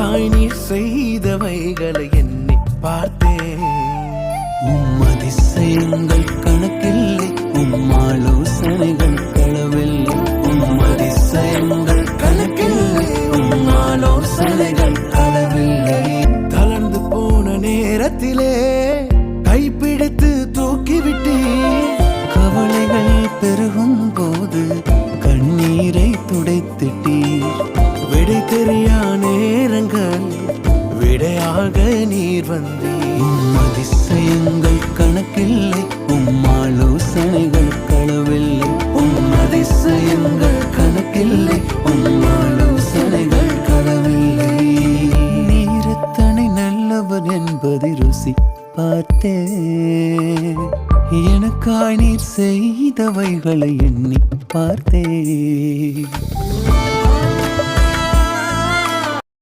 எனக்காய் நீர் செய்தவைகளை எண்ணி பார்த்தேன். அதிசயங்கள் கணக்கில்லை, ஆலோசனைகள் களவில்லை. அதிசயங்கள் கணக்கில்லை, ஆலோசனைகள் களவில்லை. தளர்ந்து போன நேரத்திலே கைப்பிடித்து தூக்கிவிட்டேன். கவலைகள் பெருகும் போது கண்ணீரை துடைத்திட்டீர். விடை தெரியா நேரங்கள் விடையாக நீர் வந்தீர். அதிசயங்கள் கணக்கில்லை, ஆலோசனைகள் களவில்லை. அதிசயங்கள் கணக்கில்லை, ஆலோசனைகள் களவில்லை. நீர் எத்தனை நல்லவர் என்பதை ருசி பார்த்தேன். எனக்காய் நீர் செய்தவைகளை எண்ணி பார்த்தேன்.